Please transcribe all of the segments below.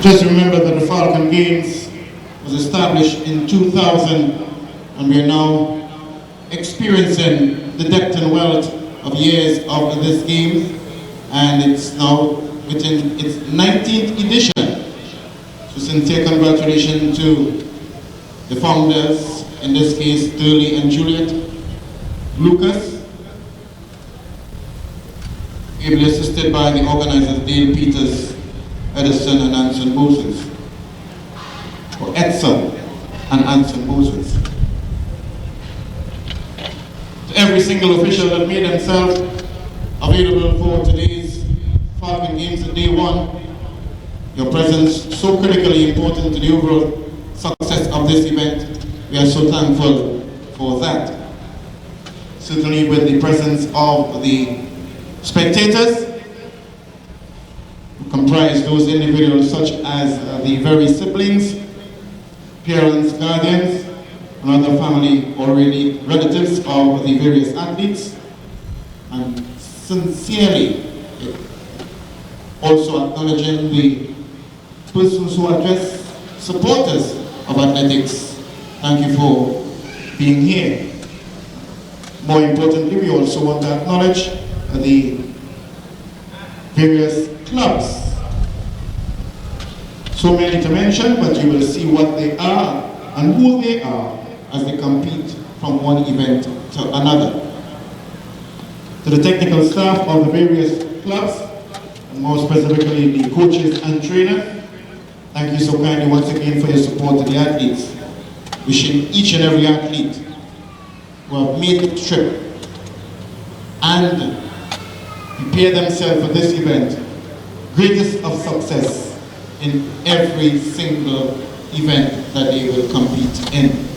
Just remember that the FALCON Games was established in 2000, and we are now experiencing the depth and wealth of years of this game, and it's now within its 19th edition. So sincere congratulations to the founders, in this case Durley and Juliet, Lucas, ably assisted by the organizers Dale Peters, Edison and Anson Moses, or Edson and Anson Moses. To every single official that made themselves available for today's FALCON Games at day one, your presence so critically important to the overall success of this event. We are so thankful for that. Certainly with the presence of the spectators, who comprise those individuals such as the very siblings, parents, guardians, and other family or really relatives of the various athletes, and sincerely also acknowledging the persons who are just supporters of athletics. Thank you for being here. More importantly, we also want to acknowledge the various clubs. So many to mention, but you will see what they are and who they are as they compete from one event to another. To the technical staff of the various clubs, and more specifically the coaches and trainers, thank you so kindly once again for your support to the athletes. Wishing each and every athlete who have made the trip and prepare themselves for this event greatest of success in every single event that they will compete in.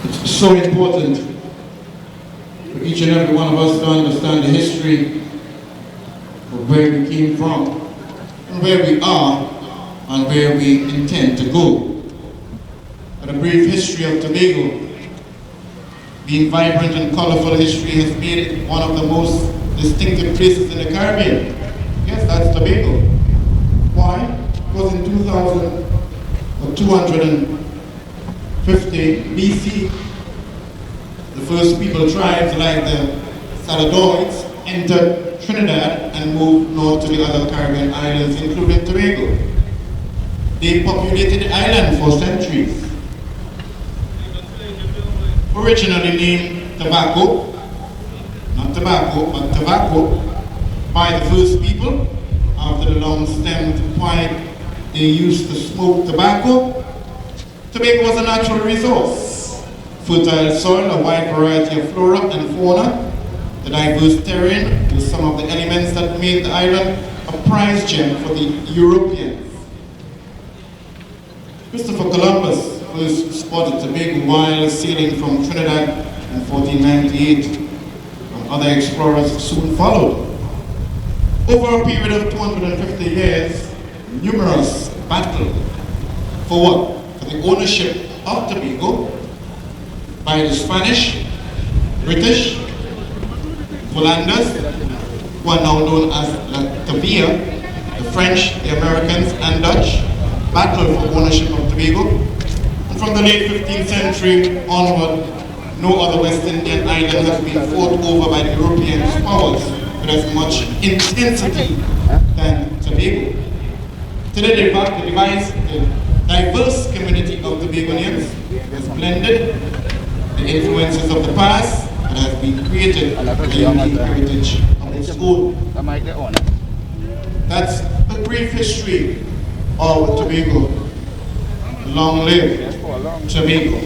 It's so important for each and every one of us to understand the history of where we came from, and where we are, and where we intend to go. And a brief history of Tobago, being vibrant and colorful history, has made it one of the most distinctive places in the Caribbean. Yes, that's Tobago. Why? Because in 2000 or 250 BC, the first people tribes like the Saladoids entered Trinidad and moved north to the other Caribbean islands, including Tobago. They populated the island for centuries. Originally named Tobago, not tobacco, but tobacco, by the first people after the long-stemmed pipe they used to smoke tobacco. Tobago was a natural resource. Fertile soil, a wide variety of flora and fauna, the diverse terrain with some of the elements that made the island a prize gem for the Europeans. Christopher Columbus first spotted Tobago while sailing from Trinidad in 1498, and other explorers soon followed. Over a period of 250 years, numerous battles for what? For the ownership of Tobago by the Spanish, British, Hollanders, who are now known as La Tavia, the French, the Americans, and Dutch, battled for ownership of Tobago. And from the late 15th century onward, no other West Indian island has been fought over by the European powers with as much intensity than Tobago. Today, the diverse community of Tobagonians has blended the influences of the past and has been created a unique heritage of its own. That's a brief history of Tobago. Long live Tobago.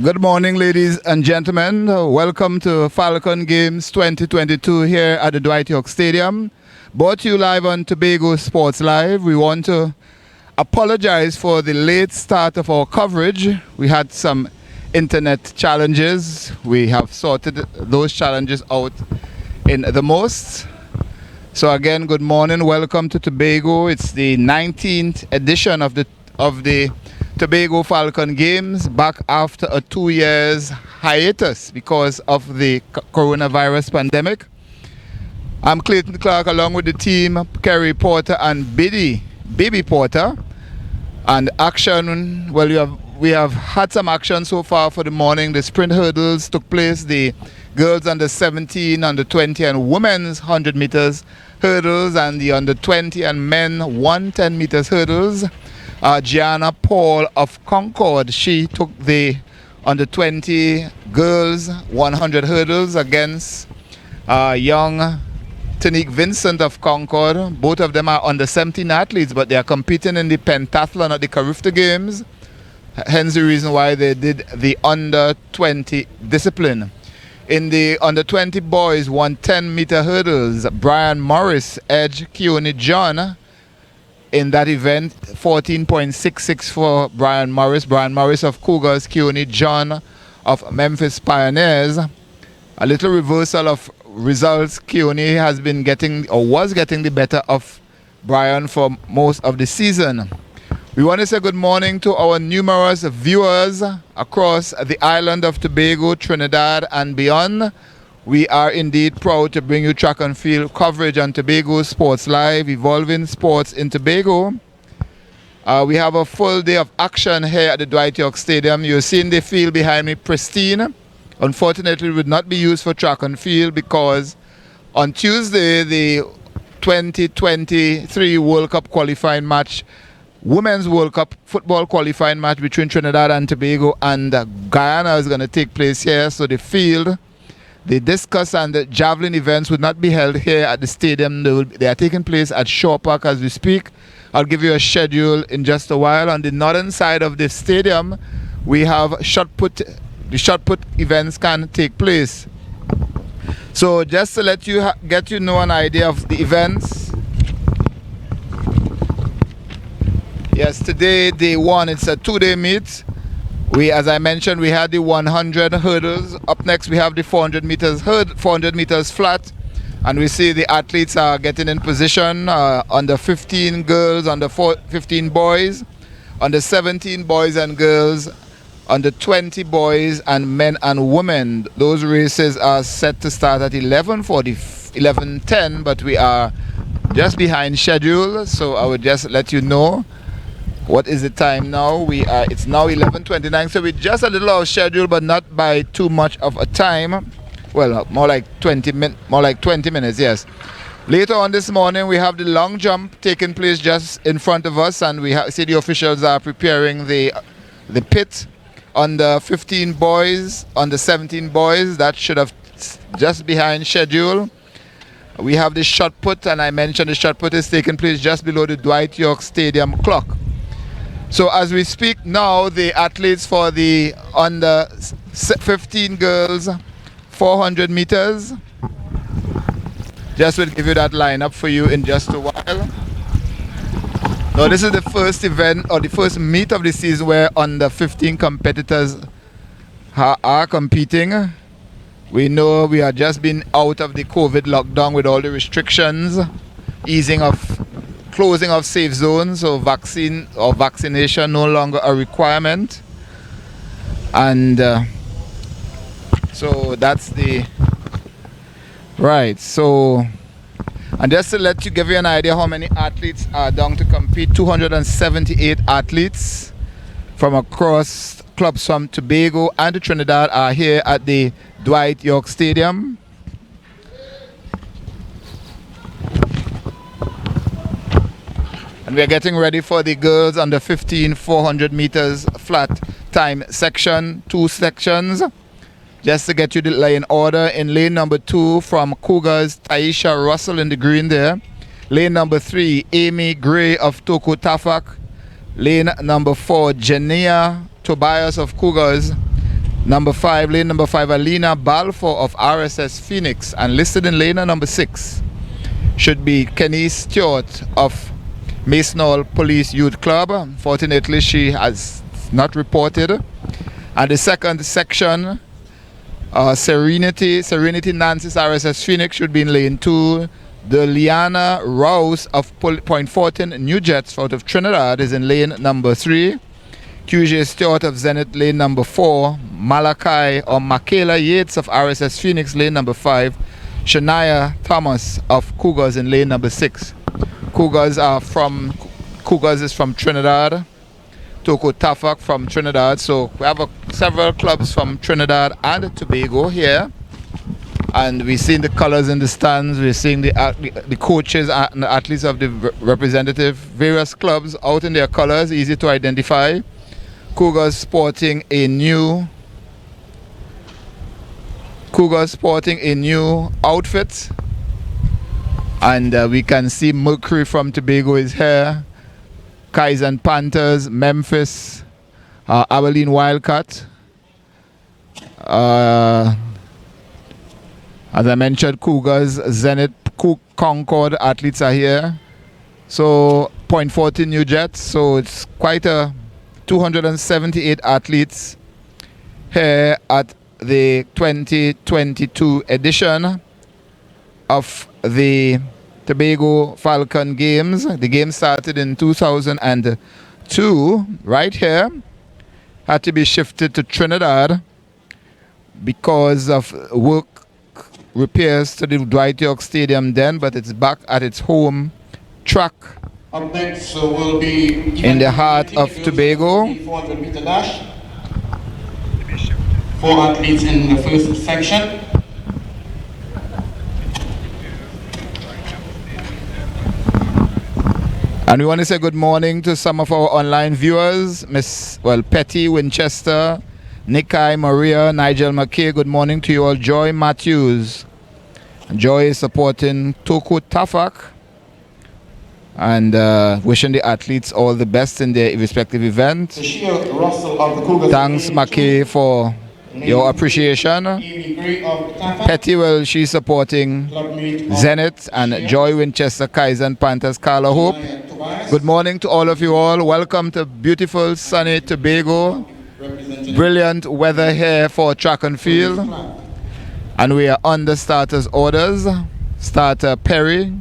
Good morning, ladies and gentlemen. Welcome to Falcon Games 2022 here at the Dwight York Stadium. Brought to you live on Tobago Sports Live. We want to apologize for the late start of our coverage. We had some internet challenges. We have sorted those challenges out in the most. So again, good morning. Welcome to Tobago. It's the 19th edition of the Tobago Falcon Games, back after a 2 years hiatus because of the coronavirus pandemic. I'm Clayton Clark along with the team, Kerry Porter and Baby Porter. And action, well, we have had some action so far for the morning. The sprint hurdles took place, the girls under 17, under 20 and women's 100 meters hurdles, and the under 20 and men 110 meters hurdles. Gianna Paul of Concord, she took the under 20 girls 100 hurdles against young Tanique Vincent of Concord. Both of them are under 17 athletes, but they are competing in the pentathlon at the Carifta Games, hence the reason why they did the under 20 discipline. In the under 20 boys 110 meter hurdles, Brian Morris edged Keone John. In that event, 14.66 for Brian Morris. Brian Morris of Cougars, Keone John of Memphis Pioneers. A little reversal of results. Keone has been getting, or was getting, the better of Brian for most of the season. We want to say good morning to our numerous viewers across the island of Tobago, Trinidad and beyond. We are indeed proud to bring you track and field coverage on Tobago Sports Live, evolving sports in Tobago. We have a full day of action here at the Dwight York Stadium. You're seeing the field behind me pristine. Unfortunately, it would not be used for track and field because on Tuesday, the 2023 World Cup qualifying match, Women's World Cup football qualifying match between Trinidad and Tobago and Guyana is going to take place here. So the field, the discus and the javelin events would not be held here at the stadium. They are taking place at Shaw Park as we speak. I'll give you a schedule in just a while. On the northern side of the stadium, we have shot put. The shot put events can take place. So just to let you get you know an idea of the events. Yes, today, day one, it's a 2-day meet. As I mentioned, we had the 100 hurdles. Up next, we have the 400 meters flat. And we see the athletes are getting in position. Under 15 girls, under 15 boys, under 17 boys and girls, under 20 boys and men and women. Those races are set to start at 11:10, but we are just behind schedule. So I would just let you know. What is the time now? It's now 11:29, so we're just a little off schedule, but not by too much of a time. Well, more like 20 minutes, yes. Later on this morning, we have the long jump taking place just in front of us, and we see the officials are preparing the pit under 15 boys, under 17 boys. That should have just behind schedule. We have the shot put, and I mentioned the shot put is taking place just below the Dwight York Stadium clock. So as we speak now, the athletes for the under 15 girls 400 meters, just will give you that lineup for you in just a while. Now this is the first event or the first meet of the season where under 15 competitors are competing. We know we have just been out of the COVID lockdown with all the restrictions, easing of closing of safe zones, so vaccine or vaccination no longer a requirement. And so that's the right. So, and just to let you give you an idea how many athletes are down to compete, 278 athletes from across clubs from Tobago and Trinidad are here at the Dwight York Stadium. And we are getting ready for the girls under 15 400 meters flat time section, 2 sections. Just to get you the line order, in lane number 2 from Cougars, Taisha Russell in the green there. Lane number 3, Amy Gray of Toko Tafak. Lane number 4, Jania Tobias of Cougars. Number 5, lane number 5, Alina Balfour of RSS Phoenix. And listed in lane number 6 should be Kenny Stewart of Masonall Police Youth Club. Unfortunately, she has not reported. And the second section, Serenity Nancy's RSS Phoenix should be in lane 2. The Liana Rouse of Point Fortin New Jets out of Trinidad is in lane number 3. QJ Stewart of Zenith lane number 4. Malachi or Michaela Yates of RSS Phoenix lane number 5. Shania Thomas of Cougars in lane number 6. Cougars is from Trinidad. Toko Tafak from Trinidad. So we have several clubs from Trinidad and Tobago here. And we're seeing the colors in the stands. We're seeing the coaches and the athletes of the representative various clubs out in their colors, easy to identify. Cougars sporting a new outfit. And we can see Mercury from Tobago is here. Kaizen Panthers, Memphis, Abilene Wildcat. As I mentioned, Cougars, Zenith, Concord athletes are here. So Point 14 New Jets. So it's quite a 278 athletes here at the 2022 edition of the Tobago Falcon Games. The game started in 2002 right here. Had to be shifted to Trinidad because of work repairs to the Dwight York Stadium then, but it's back at its home track. Up next will be in the heart of Tobago. 400 meter dash. 4 athletes in the first section. And we want to say good morning to some of our online viewers. Petty Winchester, Nikai, Maria, Nigel McKay. Good morning to you all. Joy Matthews. Joy is supporting Toko Tafak and wishing the athletes all the best in their respective event. Thanks, McKay, for your appreciation. Petty, she's supporting Zenith, and Joy Winchester, Kaizen Panthers, Carla Hope. Good morning to all of you all. Welcome to beautiful sunny Tobago. Brilliant weather here for track and field. And we are on the starters orders. Starter Perry.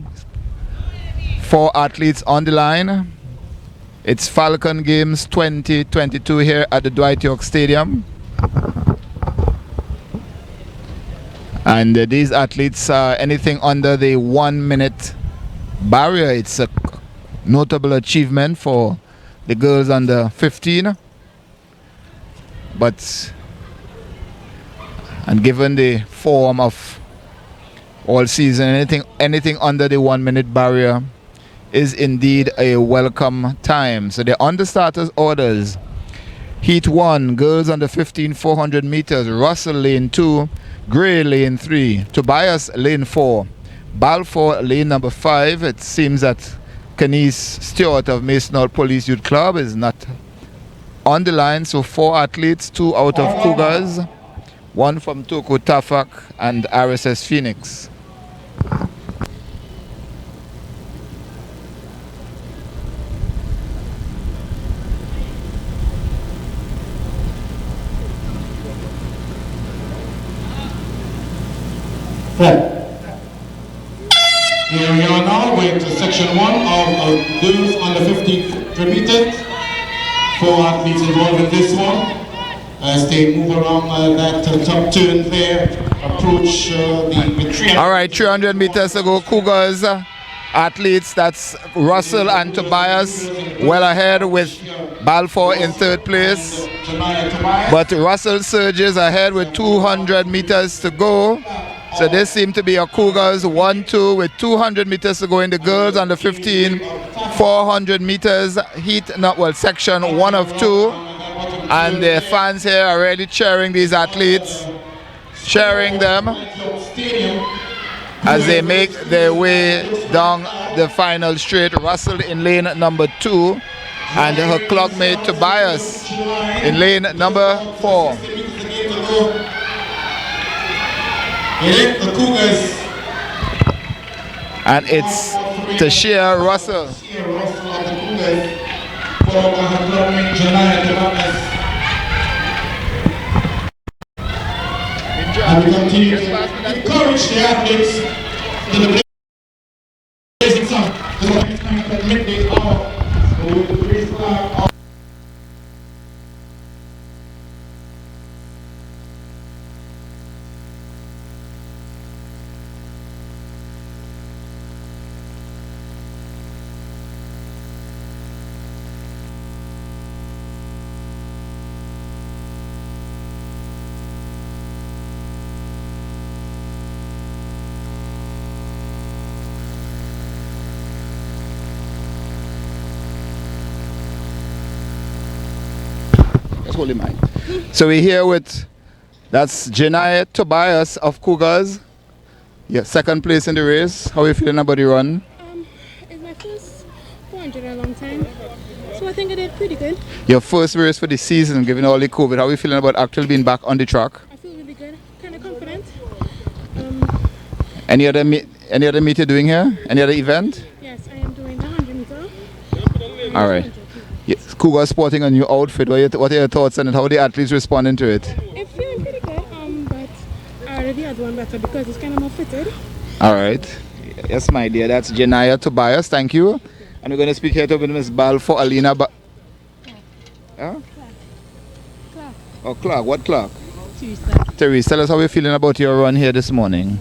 4 athletes on the line. It's Falcon Games 2022 here at the Dwight York Stadium. And these athletes are anything under the 1 minute barrier. It's a notable achievement for the girls under 15. And given the form of all season, anything under the 1 minute barrier is indeed a welcome time. So they're on the starters orders. Heat 1, girls under 15 400 meters. Russell lane 2, Gray lane 3, Tobias lane 4, Balfour lane number 5. It seems that Kenise Stewart of Masonall Police Youth Club is not on the line. So 4 athletes, 2 out of Cougars, 1 from Toko Tafak and RSS Phoenix. 4. Here we are now with section 1 of girls under 15 meters. 4 athletes involved in this one. As they move along that top turn there, approach the 300. All right, 300 meters to go. Cougars athletes, that's Russell and Tobias, well ahead with Balfour in 3rd place. But Russell surges ahead with 200 meters to go. So this seems to be a Cougars 1-2 with 200 meters to go in the girls under 15, 400 meters heat, section 1 of 2. And the fans here are really cheering these athletes, cheering them as they make their way down the final straight. Russell in lane number 2 and her clockmate Tobias in lane number 4. And it's Tashia Russell. And we continue to encourage the athletes to the blazing sun. The next time at midday hour, with the police flag. Holy mind. So we're here with, that's Janaya Tobias of Cougars. Yeah, 2nd place in the race. How are you feeling about the run? It's my first 400 in a long time, so I think I did pretty good. Your first race for the season, given all the COVID. How are you feeling about actually being back on the track? I feel really good, kind of confident. Any other meet you're doing here? Any other event? Yes, I am doing the 100 meter. All right. Yes, Cougar sporting a new outfit. What are your thoughts on it? How are the athletes responding to it? I'm feeling pretty good, but I already had one better because it's kind of more fitted. All right. Yes, my dear. That's Janaya Tobias. Thank you. And we're going to speak here to Miss Balfour Alina. Huh? Clark. Oh, Clark. What Clark? Teresa. Teresa, tell us how you're feeling about your run here this morning.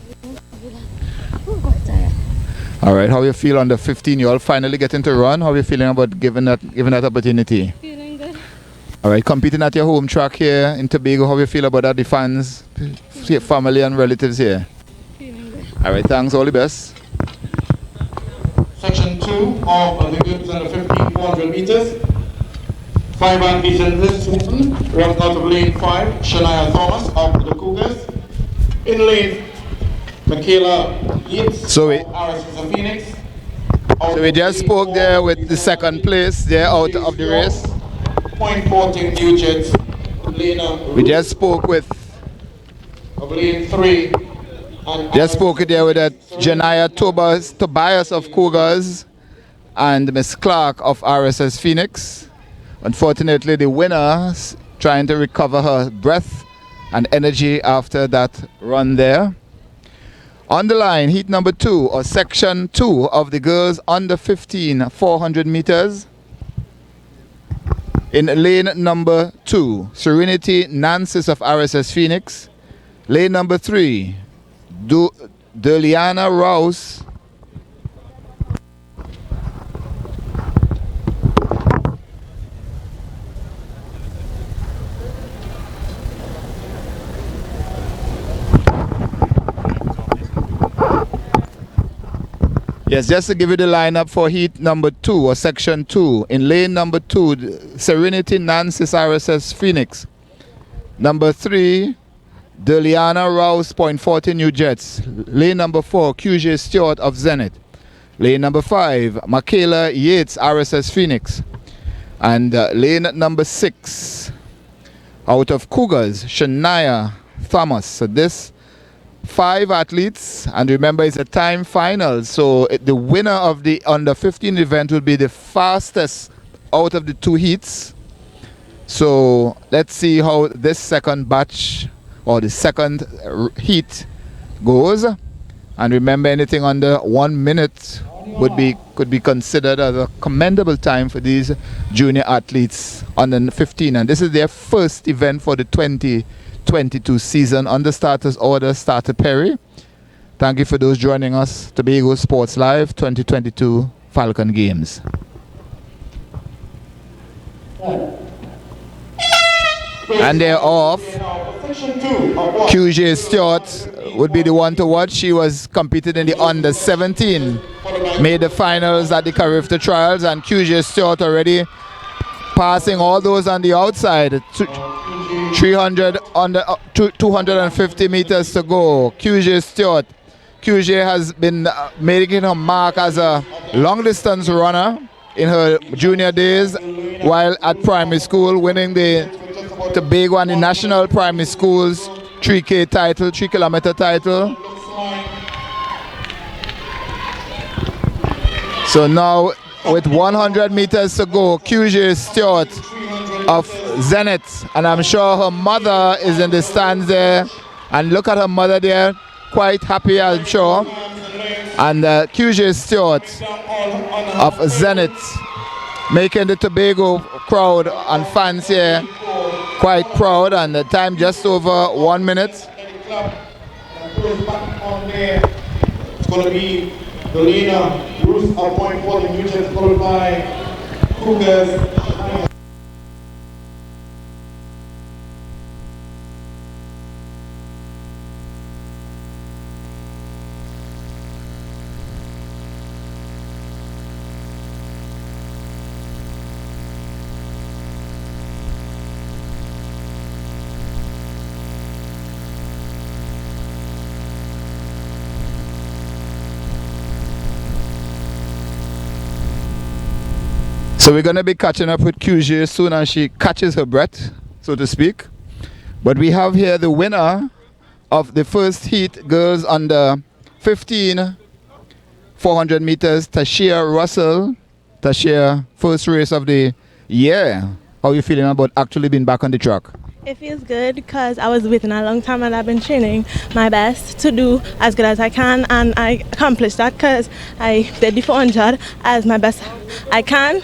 All right, how you feel on the 15? You all finally getting to run. How you feeling about giving that opportunity? Feeling good. All right, competing at your home track here in Tobago. How you feel about that? The fans, family and relatives here. Feeling good. All right, thanks. All the best. Section 2 of the girls under 15 400 meters. 5 athletes in this one. Runs out of lane 5, Shania Thomas of the Cougars. In lane, Michaela Yates. So we Phoenix. just spoke there with the 2nd place. They're out of the race. Point 14 New Jets. Lena We just spoke with of lane 3. And Just spoke there with Janaya Tobias of Cougars and Miss Clark of RSS Phoenix. Unfortunately, the winner trying to recover her breath and energy after that run there. On the line, heat number 2 or section 2 of the girls under 15 400 meters. In lane number 2, Serenity Nancis of RSS Phoenix. Lane number 3, Deliana Rouse. Yes, just to give you the lineup for heat number 2 or section 2. In lane number 2, Serenity Nancis RSS Phoenix. Number 3, Deliana Rouse, Point 40 New Jets. Lane number 4, QJ Stewart of Zenith. Lane number 5, Michaela Yates, RSS Phoenix. And lane number 6, out of Cougars, Shania Thomas. So this 5 athletes, and remember it's a time final, so the winner of the under 15 event will be the fastest out of the 2 heats. So let's see how this second batch or the second heat goes. And remember, anything under 1 minute could be considered as a commendable time for these junior athletes under 15. And this is their first event for the 2022 season. On the starters order, Starter Perry. Thank you for those joining us. Tobago Sports Live 2022 Falcon Games. And they're off. QJ Stewart would be the one to watch. She was competed in the under 17. Made the finals at the Carifta Trials, and QJ Stewart already passing all those on the outside. 300 under 250 meters to go. QJ Stewart. QJ has been making her mark as a long distance runner in her junior days while at primary school, winning the Tobago and the national primary schools 3K title, 3 kilometer title. So now with 100 meters to go, QJ Stewart of Zenith, and I'm sure her mother is in the stands there, and look at her mother there, quite happy I'm sure. And QJ Stewart of Zenith making the Tobago crowd and fans here quite proud, and the time just over 1 minute. It's going to be Delina Bruce of 0.40 meters, followed by Cougars. So we're going to be catching up with QJ as soon as she catches her breath, so to speak. But we have here the winner of the first heat, girls under 15, 400 meters, Tashia Russell. Tashia, first race of the year. How are you feeling about actually being back on the track? It feels good because I was waiting a long time and I've been training my best to do as good as I can, and I accomplished that because I did the 400 as my best I can,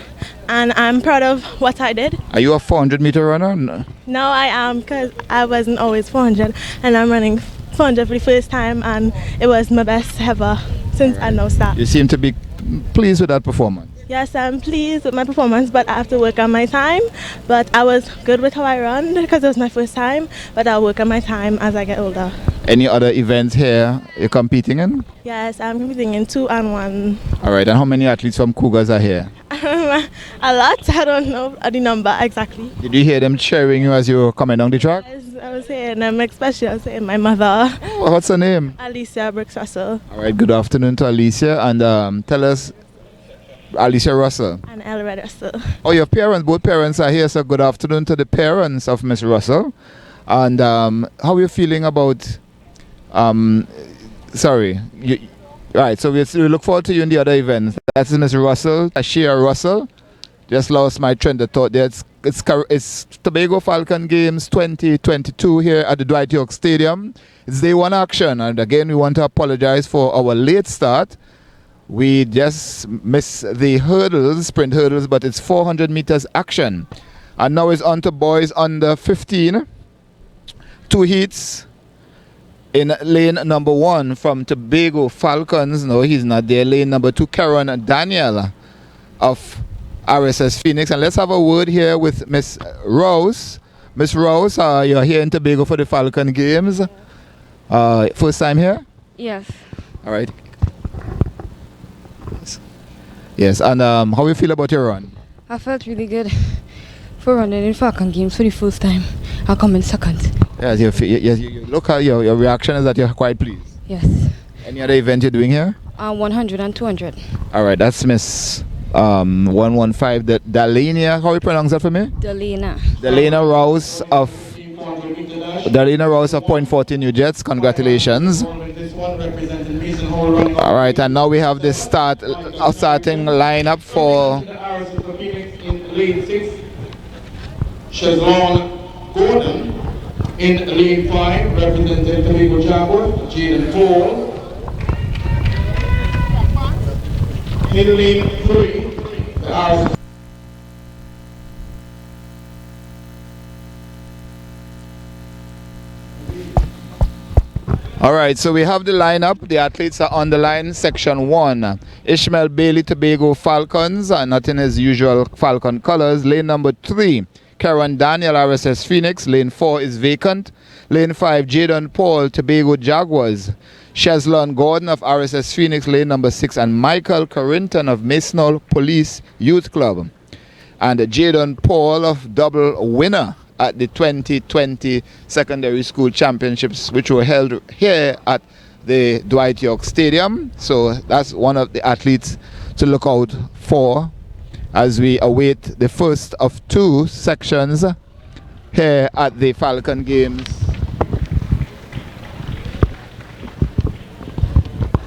and I'm proud of what I did. Are you a 400 meter runner? No. No, I am, because I wasn't always 400 and I'm running 400 for the first time, and it was my best ever since I now start. You seem to be pleased with that performance. Yes, I'm pleased with my performance, but I have to work on my time. But I was good with how I run because it was my first time, but I'll work on my time as I get older. Any other events here you're competing in? Yes, I'm competing in 2 and 1. All right, and how many athletes from Cougars are here? A lot, I don't know the number exactly. Did you hear them cheering you as you were coming down the track? Yes, I was hearing them, especially I was hearing my mother. Oh, what's her name? Alicia Brooks Russell. All right, good afternoon to Alicia, and tell us, Alicia Russell. And Elred Russell. Oh, your parents, both parents are here, so good afternoon to the parents of Miss Russell. And how are you feeling about, right, so we look forward to you in the other events. That's Miss Russell, Tashia Russell. Just lost my train of thought there. It's Tobago Falcon Games 2022 here at the Dwight York Stadium. It's day 1 action, and again we want to apologize for our late start. We just missed the hurdles, sprint hurdles, but it's 400 meters action. And now it's on to boys under 15. 2 heats in lane number 1 from Tobago Falcons. No, he's not there. Lane number 2, Karen Daniel of RSS Phoenix. And let's have a word here with Miss Rose. Miss Rose, you're here in Tobago for the Falcon Games. First time here? Yes. All right. Yes, and how you feel about your run? I felt really good for running in Falcon Games for the first time. I come in second. Yes, you look at your reaction is that you're quite pleased. Yes. Any other event you're doing here? 100 and 200. All right, that's Miss 115, Dalenia. How you pronounce that for me? Dalena Rouse of Point 14 New Jets. Congratulations. All right, and now we have the starting lineup for lane 6, Shazlon Gordon. In lane 5, representing Tobago Jaguar, Jaden Paul. In lane 3, the RSS. All right, so we have the lineup. The athletes are on the line. Section 1, Ishmael Bailey, Tobago Falcons, not in his usual Falcon colors. Lane number 3, Karen Daniel, RSS Phoenix. Lane 4 is vacant. Lane 5, Jadon Paul, Tobago Jaguars. Cheslon Gordon of RSS Phoenix, lane number 6, and Michael Carrington of Masonol Police Youth Club. And Jadon Paul of double winner at the 2020 Secondary School Championships, which were held here at the Dwight York Stadium. So that's one of the athletes to look out for as we await the first of 2 sections here at the Falcon Games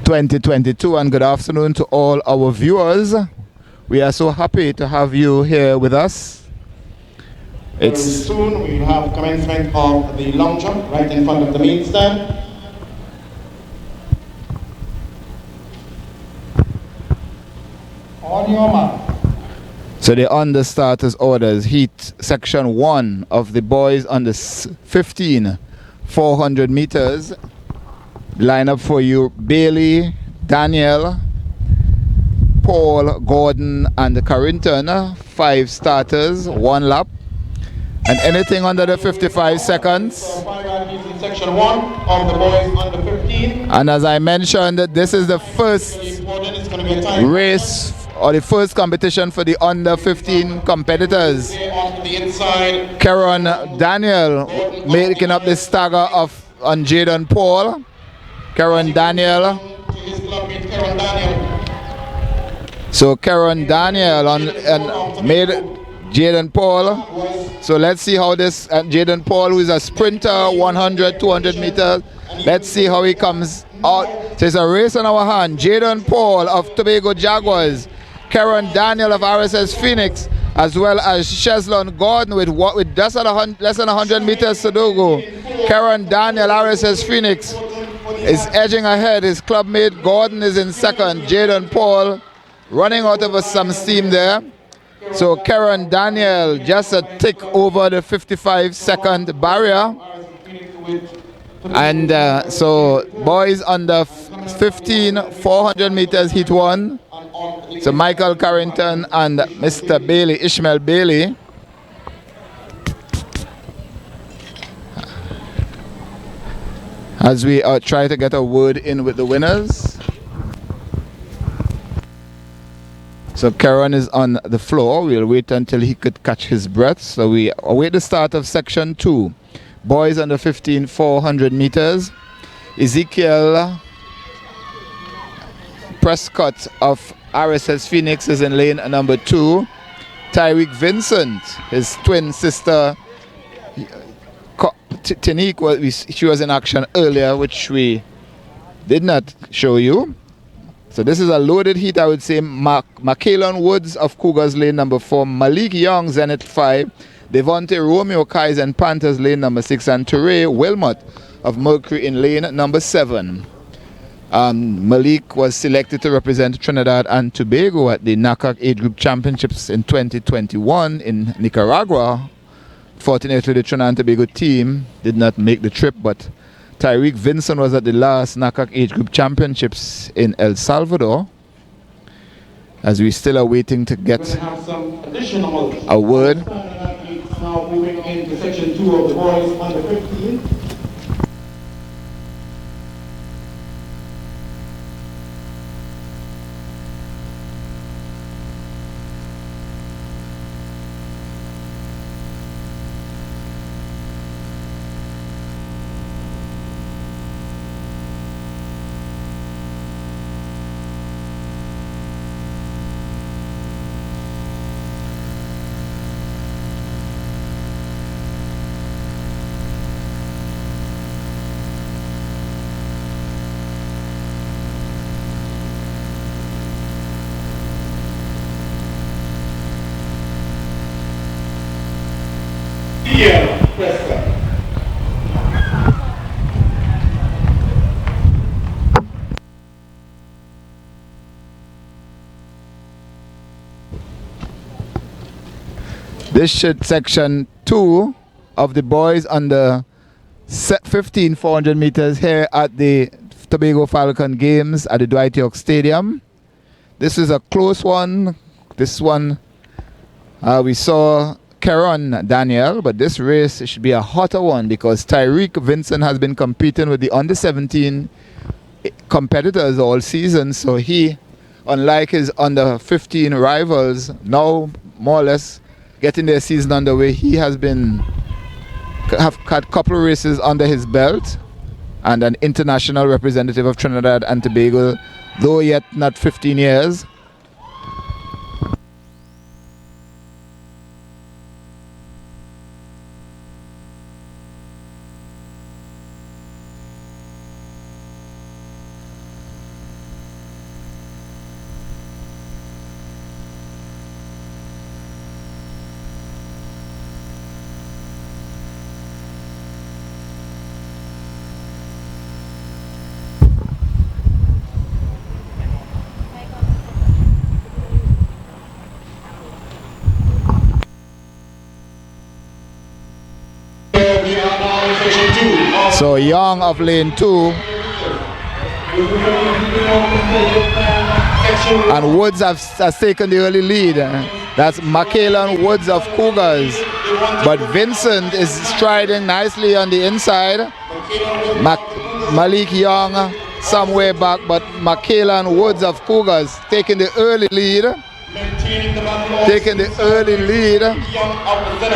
2022. And good afternoon to all our viewers. We are so happy to have you here with us. Very soon we will have commencement of the long jump right in front of the main stand. On your mark. So the under starters orders, heat section 1 of the boys under 15 400 meters. Line up for you: Bailey, Daniel, Paul, Gordon, and Carrington. 5 starters, 1 lap. And anything under the 55 seconds. Section 1 of the boys under 15. And as I mentioned, this is the first race or the first competition for the under 15 competitors. Karen Daniel making up the stagger on Jadon Paul. Karen Daniel. So Karen Daniel made Jadon Paul. So let's see how this Jadon Paul, who is a sprinter, 100, 200 meters. Let's see how he comes out. So it's a race on our hand. Jadon Paul of Tobago Jaguars, Karen Daniel of RSS Phoenix, as well as Cheslon Gordon with less than 100 meters to go. Karen Daniel, RSS Phoenix, is edging ahead. His clubmate Gordon is in second. Jadon Paul running out of some steam there. So Karen Daniel just a tick over the 55-second barrier. And so boys under 15 400 meters heat 1. So Michael Carrington and Mr. Bailey, Ishmael Bailey. As we try to get a word in with the winners. So Karen is on the floor. We'll wait until he could catch his breath. So we await the start of section 2. Boys under 15 400 meters. Ezekiel Prescott of RSS Phoenix is in lane number 2. Tyreek Vincent, his twin sister Tinique, she was in action earlier, which we did not show you. So this is a loaded heat, I would say. McKaylon Woods of Cougars, lane number 4. Malik Young, Zenith 5. Devontae Romeo, Kais and Panthers, lane number 6. And Teray Wilmot of Mercury in lane number 7. Malik was selected to represent Trinidad and Tobago at the NACAC Age Group Championships in 2021 in Nicaragua. Fortunately, the Trinidad and Tobago team did not make the trip, but Tyreek Vincent was at the last NACAC Age Group Championships in El Salvador, as we still are waiting to get a word. Now moving into section 2 of the boys under 15. This should section 2 of the boys under 15 400 meters here at the Tobago Falcon Games at the Dwight York Stadium. This is a close one. This one we saw Keron Daniel, but this race should be a hotter one because Tyreek Vincent has been competing with the under 17 competitors all season, so he, unlike his under 15 rivals, now more or less getting their season underway, he has had a couple of races under his belt and an international representative of Trinidad and Tobago, though yet not 15 years. So Young of lane 2 and Woods has taken the early lead. That's Michaelan Woods of Cougars, but Vincent is striding nicely on the inside. Malik Young somewhere back, but Michaelan Woods of Cougars taking the early lead.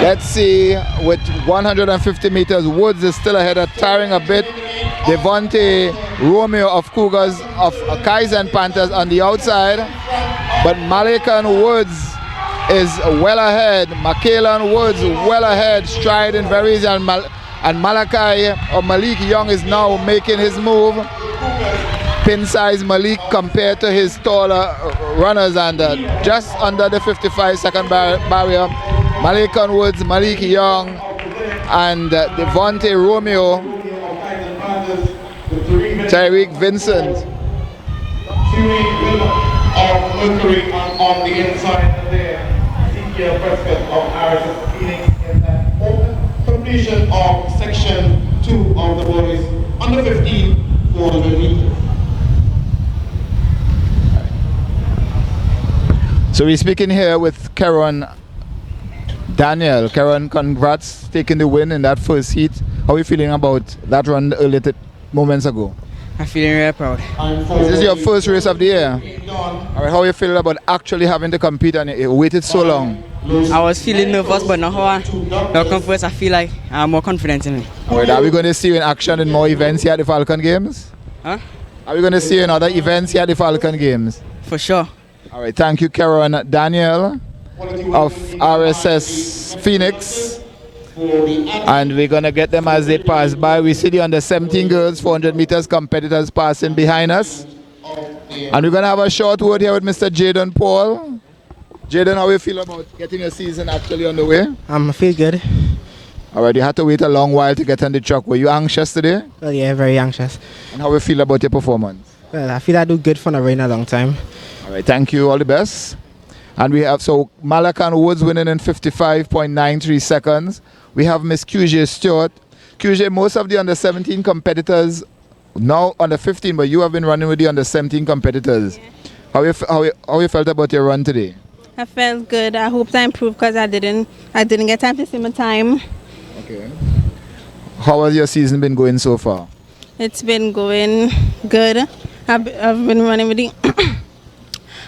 Let's see, with 150 meters, Woods is still ahead, tiring a bit. Devontae Romeo of Cougars of Kaizen Panthers on the outside, but Malikan Woods is well ahead. Michaelan Woods well ahead, striding very easy, and Malachi or Malik Young is now making his move. Pin size Malik compared to his taller runners, and just under the 55-second barrier. Malikan Woods, Malik Young, and Devontae Romeo, Tyreek Vincent. Mercury on the inside there. Ezekiel Prescott of Arizona Phoenix in that open completion of section 2 of the boys under 15 400 meters. So we're speaking here with Keron Daniel. Keron, congrats taking the win in that first heat. How are you feeling about that run earlier moments ago? I'm feeling very proud. Is this your first race of the year? All right, how are you feeling about actually having to compete and you waited so long? I was feeling nervous, but now I come first, I feel like I'm more confident in me. All right, are we going to see you in action in more events here at the Falcon Games? Huh? Are we going to see you in other events here at the Falcon Games? For sure. All right, thank you, Keron Daniel of RSS Phoenix. And we're going to get them as they pass by. We see the under 17 girls 400 meters competitors passing behind us. And we're going to have a short word here with Mr. Jaden Paul. Jaden, how do you feel about getting your season actually on the way? I feel good. All right, you had to wait a long while to get on the truck. Were you anxious today? Well, yeah, very anxious. And how do you feel about your performance? Well, I feel I do good for the rain a long time. All right, thank you. All the best. And we have, so Malakan Woods winning in 55.93 seconds. We have Miss QJ Stewart. QJ, most of the under 17 competitors, now under 15, but you have been running with the under 17 competitors. Yeah. How you felt about your run today? I felt good. I hope I improved because I didn't get time to see my time. Okay. How has your season been going so far? It's been going good. I've been running with the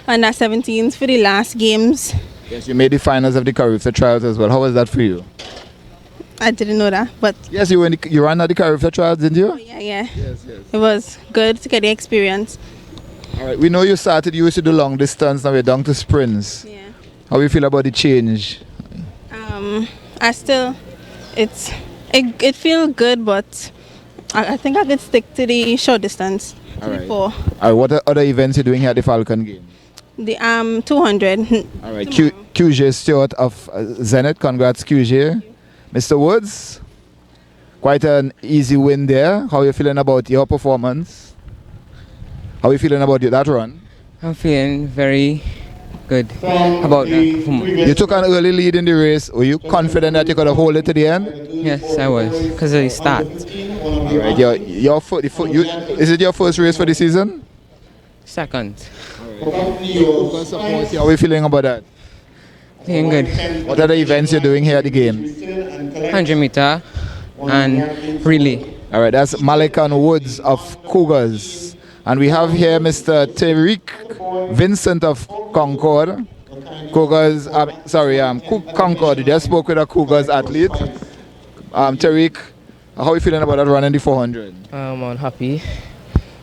under 17s for the last games. Yes, you made the finals of the Caribbean Trials as well. How was that for you? I didn't know that, but yes, you ran at the Caribbean Trials, didn't you? Oh, yeah. Yes. It was good to get the experience. All right, we know you used to do long distance, now you're down to sprints. Yeah. How do you feel about the change? It feels good, but I think I could stick to the short distance. All right. All right, what other events are you doing here at the Falcon Games? The 200. All right, QJ Stewart of Zenith, congrats QJ. Mr. Woods, quite an easy win there. How are you feeling about your performance? How are you feeling about that run? I'm feeling very good about that performance. You took an early lead in the race. Were you confident that you could hold it to the end? Yes, I was, because of the start. All right, is it your first race for the season? Second. How are you feeling about that? Feeling good. What are the events you're doing here at the games? 100 meter and relay. All right, that's Malikan Woods of Cougars. And we have here Mr. Tariq Vincent of Concord. Cougars, Concord. You just spoke with a Cougars athlete. Tariq, how are you feeling about that run in the 400? I'm unhappy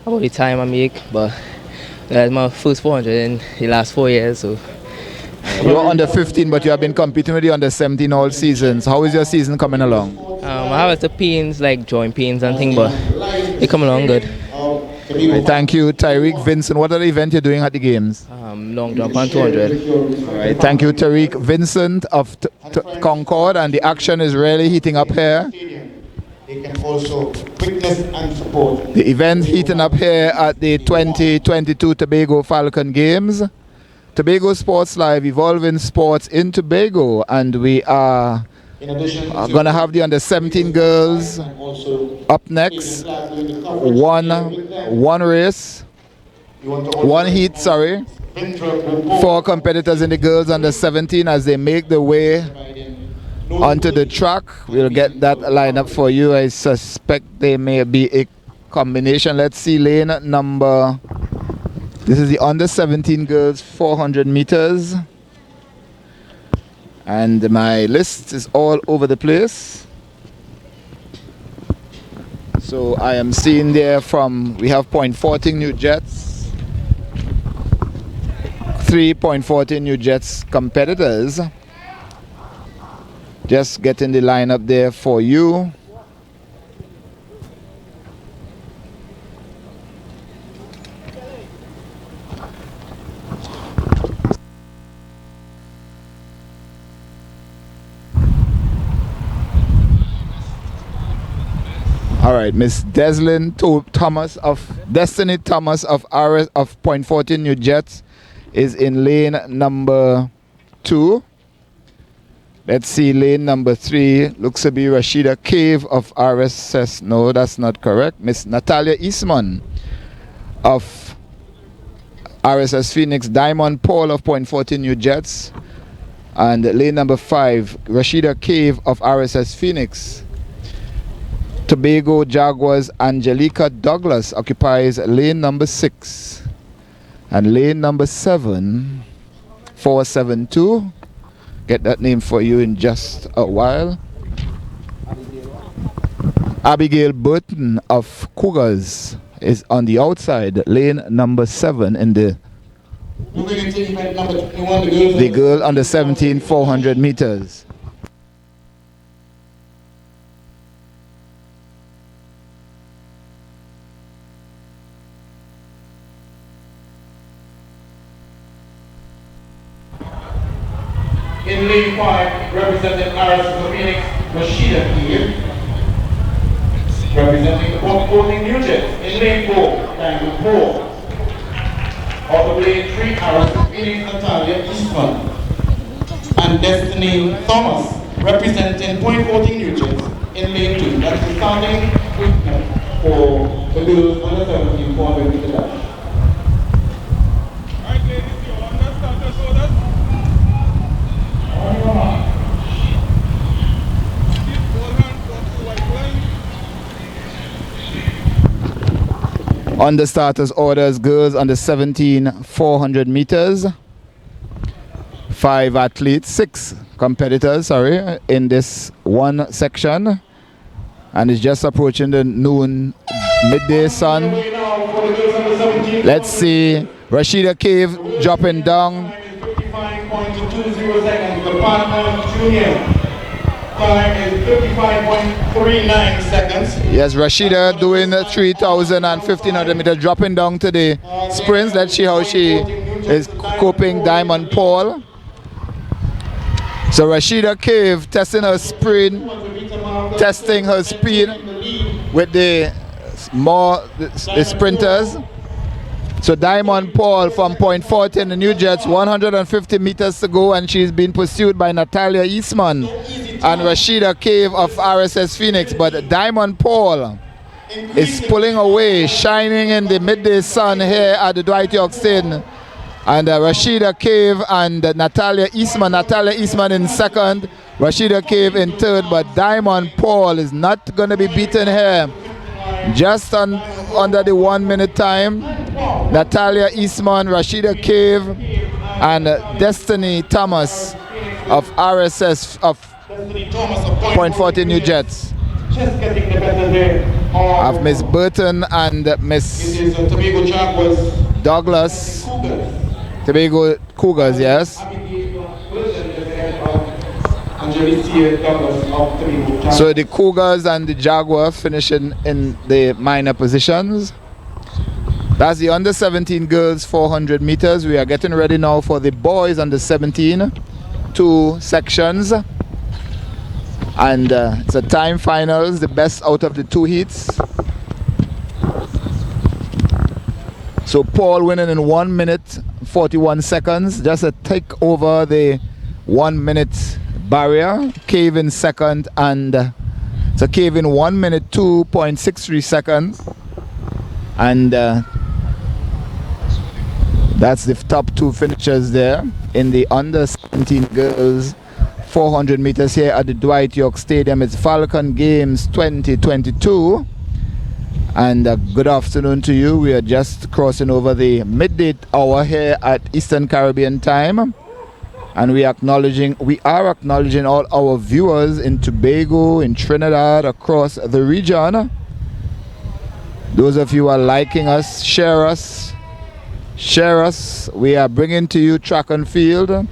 about the time I make, but that's my first 400 in the last 4 years. So you're under 15, but you have been competing with the under 17 all seasons. How is your season coming along? I have the pains, like joint pains and things, but it come along good. Right, thank you, Tariq Vincent. What are the event you're doing at the games? Long jump and 200. All right, thank you, Tariq Vincent of Concord, and the action is really heating up here. They can also witness and support. The event heating up here at the 2022 Tobago Falcon Games. Tobago Sports Live, evolving sports in Tobago, and we are going to have the under 17 girls up next. One race, one heat, sorry. 4 competitors in the girls under 17 as they make the way onto the track. We'll get that lineup for you. I suspect there may be a combination. Let's see lane number. This is the under 17 girls 400 meters. And my list is all over the place. So I am seeing there we have 0.14 new jets, 3.14 new jets competitors. Just getting the lineup there for you. All right, Miss Destiny Thomas of RS of 0.14 new jets is in lane number 2. Let's see, lane number 3 looks to be Rashida Cave of RSS. No, that's not correct. Miss Natalia Eastman of RSS Phoenix. Diamond Paul of 0.14 new jets. And lane number 5, Rashida Cave of RSS Phoenix. Tobago Jaguars Angelica Douglas occupies lane number 6. And lane number 7, 472. Get that name for you in just a while. Abigail Burton of Cougars is on the outside, lane number 7 in the girl under 17 400 meters. In lane 5, representing RSS Phoenix, Rashida here. Representing the Falcon Games. In lane 4, Tango 4. Out of lane 3, RSS Phoenix, Natalia Eastman. And Destiny Thomas, representing 0.14 Nugent in lane 2. That's the starting quickness for the girls under 17 400 meter dash. On the starters orders, girls under 17 400 meters. 6 competitors, in this one section. And it's just approaching the noon midday sun. Let's see Rashida Cave dropping down. 55.20 seconds. The partner junior time is 55.39 seconds. Yes, Rashida doing 3,000 and 1,500 meters, dropping down to the sprints. Let's see how she is coping. Diamond Paul. So Rashida Cave testing her sprint, testing her speed with the sprinters. So Diamond Paul from point 40 in the New Jets, 150 meters to go, and she's been pursued by Natalia Eastman and Rashida Cave of RSS Phoenix. But Diamond Paul is pulling away, shining in the midday sun here at the Dwight York Stadium. And Rashida Cave and Natalia Eastman. Natalia Eastman in second, Rashida Cave in third, but Diamond Paul is not going to be beaten here. Just under the 1 minute time, Natalia Eastman, Rashida Cave, and Destiny Thomas of RSS of Point 40 New Jets. Of Miss Burton and Miss Douglas. Tobago Cougars, yes. So the Cougars and the Jaguar finishing in the minor positions. That's the under 17 girls 400 meters. We are getting ready now for the boys under 17, 2 sections. And it's a time finals, the best out of the 2 heats. So Paul winning in 1 minute 41 seconds, just a tick over the 1 minute barrier. Cave in second, and so Cave in 1 minute 2.63 seconds, and that's the top 2 finishers there in the under 17 girls 400 meters here at the Dwight York Stadium. It's Falcon Games 2022. And good afternoon to you. We are just crossing over the midday hour here at Eastern Caribbean time, and we are acknowledging all our viewers in Tobago, in Trinidad, across the region. Those of you who are liking us, share us. We are bringing to you track and field.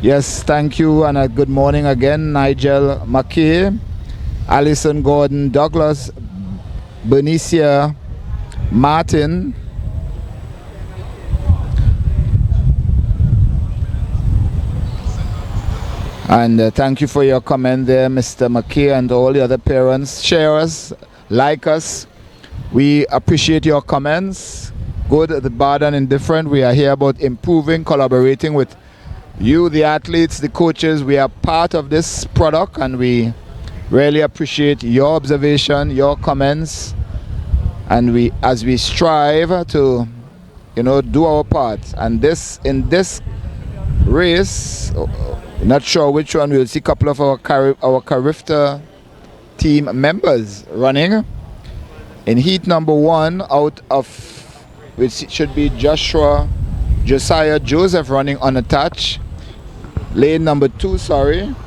Yes, thank you, and a good morning again. Nigel McKay, Alison Gordon, Douglas, Benicia Martin, and thank you for your comment there, Mr. McKay, and all the other parents. Share us, like us. We appreciate your comments, good, the bad, and indifferent. We are here about improving, collaborating with you, the athletes, the coaches. We are part of this product, and we really appreciate your observation, your comments, and as we strive to, do our part. And in this race, not sure which one, we'll see a couple of our Carifta team members running in heat number 1, out of which should be Josiah Joseph running unattached. Lane number 2, Josiah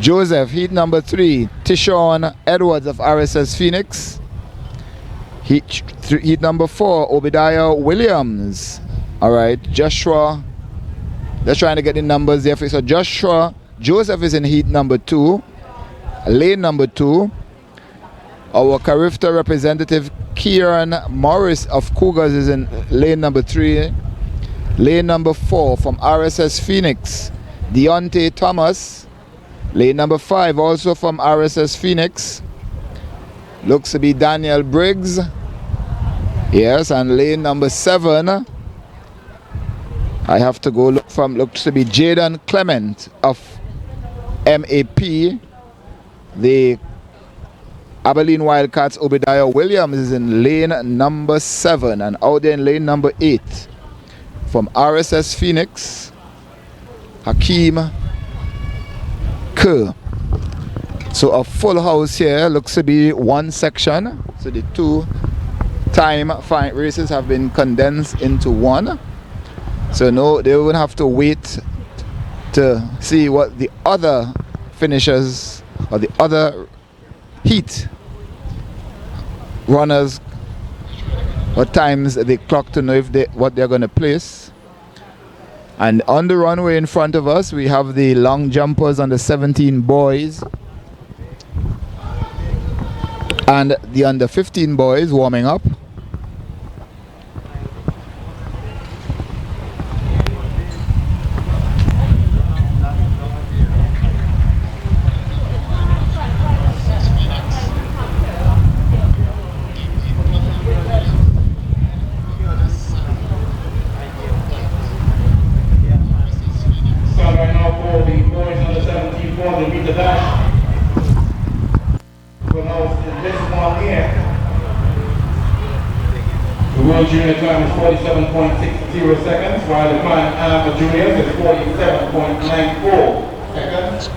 Joseph. Heat number 3, Tishon Edwards of RSS Phoenix. Heat number 4, Obadiah Williams. Alright, Joshua, just trying to get the numbers there. So Joshua Joseph is in heat number 2, lane number 2. Our Carifta representative Kieran Morris of Cougars is in lane number 3. Lane number 4 from RSS Phoenix, Deontay Thomas. Lane number 5 also from RSS Phoenix, looks to be Daniel Briggs. Yes, and lane number 7, I have to go looks to be Jaden Clement of MAP. The Abilene Wildcats, Obadiah Williams is in lane number 7, and out there in lane number 8 from RSS Phoenix, Hakeem Kerr. So a full house here, looks to be 1 section. So the 2 time races have been condensed into 1. So no, they won't have to wait to see what the other finishers or the other heat runners, what times they clock to know what they're going to place. And on the runway in front of us, we have the long jumpers under 17 boys and the under 15 boys warming up. World Junior time is 47.60 seconds, while the time for juniors is 47.94 seconds.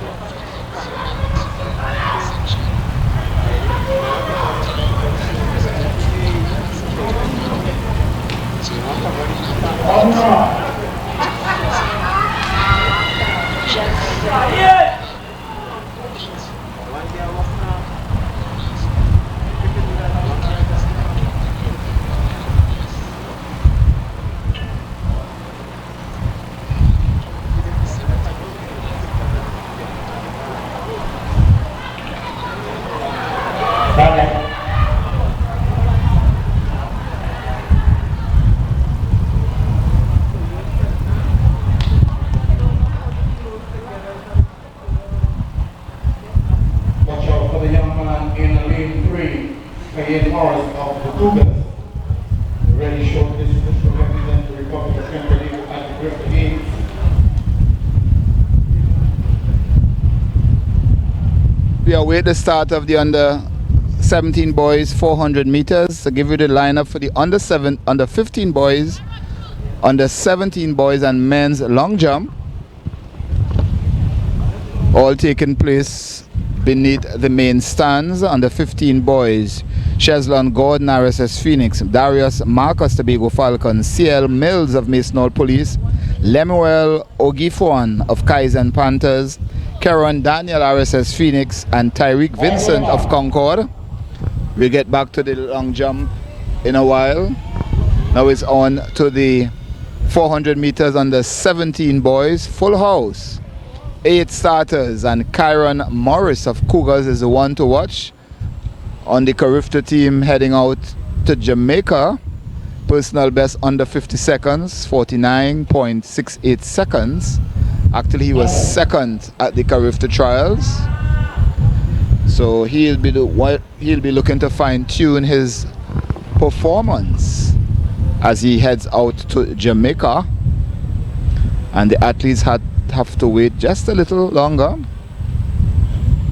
Watch out for the young man in lane 3, Kayane Morris of the Cougars. Ready short distance to represent the Republic of Trinidad at the Griffith Games. We await the start of the under 17 boys 400 meters. To give you the lineup for the under 15 boys, under 17 boys and men's long jump, all taking place beneath the main stands. Under 15 boys, Cheslon Gordon, RSS Phoenix, Darius Marcus, Tobago Falcons, CL Mills of Mason Police, Lemuel Ogifwan of Kaizen Panthers, Karen Daniel, RSS Phoenix, and Tyreek Vincent of Concord. We'll get back to the long jump in a while. Now it's on to the 400 meters under 17 boys, full house. 8 starters, and Kyron Morris of Cougars is the one to watch on the Carifta team heading out to Jamaica. Personal best under 50 seconds, 49.68 seconds. Actually, he was second at the Carifta trials. So he'll be looking to fine-tune his performance as he heads out to Jamaica. And the athletes have to wait just a little longer.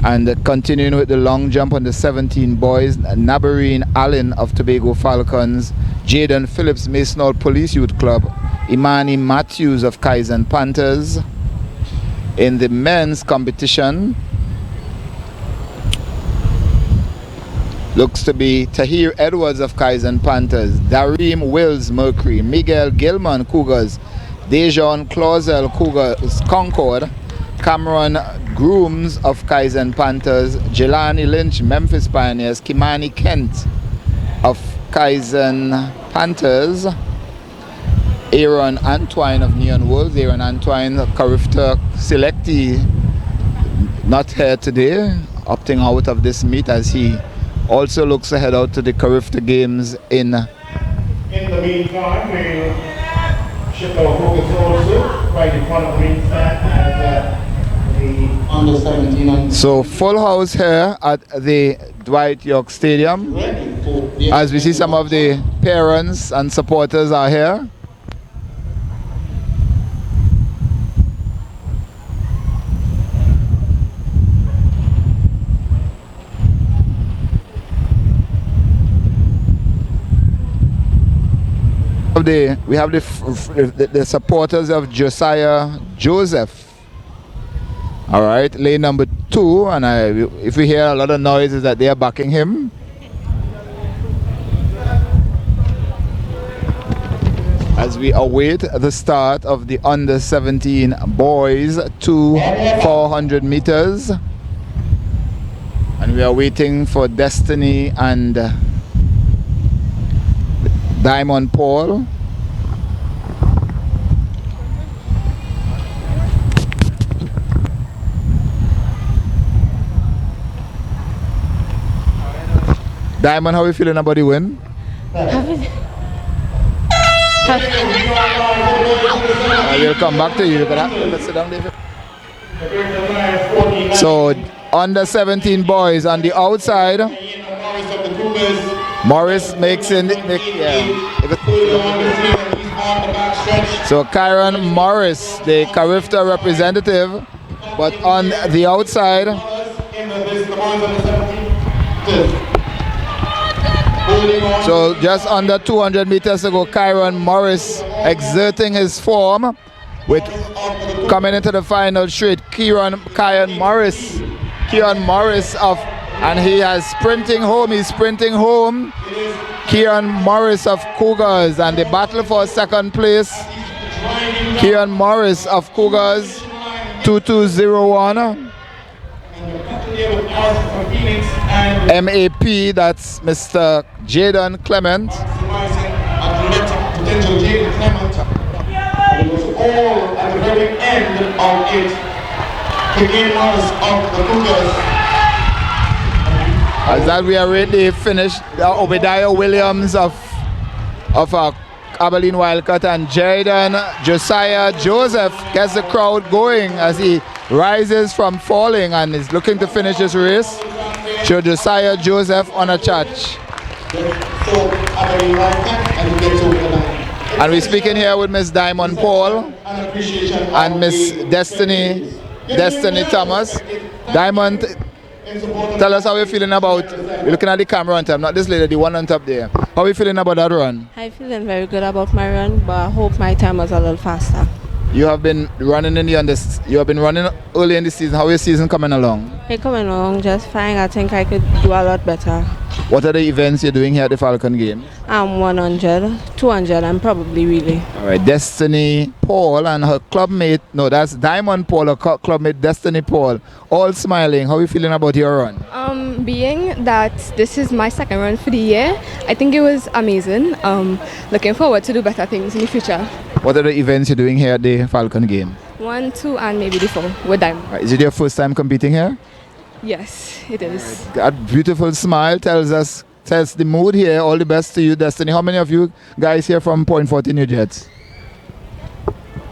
And continuing with the long jump on the 17 boys, Nabarine Allen of Tobago Falcons, Jaden Phillips, Mason Police Youth Club, Imani Matthews of Kaizen Panthers. In the men's competition, looks to be Tahir Edwards of Kaizen Panthers, Dareem Wills Mercury, Miguel Gilman Cougars, Dejon Clausel Cougars Concord, Cameron Grooms of Kaizen Panthers, Jelani Lynch Memphis Pioneers, Kimani Kent of Kaizen Panthers, Aaron Antwine of Neon Wolves, Aaron Antwine Carifta selectee, not here today, opting out of this meet as he also looks to head out to the Carifta Games in the meantime, we'll shift our focus also right in front of the main stand at the under 17. So full house here at the Dwight York Stadium. As we see, some of the parents and supporters are here. We have the supporters of Josiah Joseph. All right, lane number 2, and if we hear a lot of noise, is that they are backing him. As we await the start of the under 17 boys 400 meters, and we are waiting for Destiny and Diamond Paul. Diamond, how are you feeling about the win? We'll come back to you. Let's sit down, David. So, under 17 boys on the outside. Morris makes in. So Kyron Morris, the Carifta representative, but on the outside. So just under 200 meters to go, Kyron Morris exerting his form with coming into the final straight. Kieran Morris of, and he has sprinting home. He's sprinting home. Kieran Morris of Cougars, and the battle for second place. Kieran Morris of Cougars, 2201. MAP, that's Mr. Jaden Clement. All at the very end of it. Beginners of the Cougars. As that we already finished, Obadiah Williams of Abilene Wildcat and Jaden Josiah Joseph gets the crowd going as he rises from falling and is looking to finish this race. Show Josiah Joseph on a charge. And we're speaking here with Miss Diamond Paul and Miss Destiny Thomas. Diamond, tell us how you're feeling about, you're looking at the camera on top, not this lady, the one on top there. How are you feeling about that run? I'm feeling very good about my run, but I hope my time was a little faster. You have been running you have been running early in the season. How is your season coming along? It's coming along just fine. I think I could do a lot better. What are the events you're doing here at the Falcon Games? 100, 200, and probably relay. All right, Destiny Paul and her clubmate, no, that's Diamond Paul, her clubmate Destiny Paul, all smiling. How are you feeling about your run? Being that this is my second run for the year, I think it was amazing. Looking forward to do better things in the future. What are the events you're doing here at the Falcon Game? 1, 2, and maybe the 4 with Diamond. Right, is it your first time competing here? Yes, it is. That beautiful smile tells the mood here. All the best to you, Destiny. How many of you guys here from Point 40 New Jets?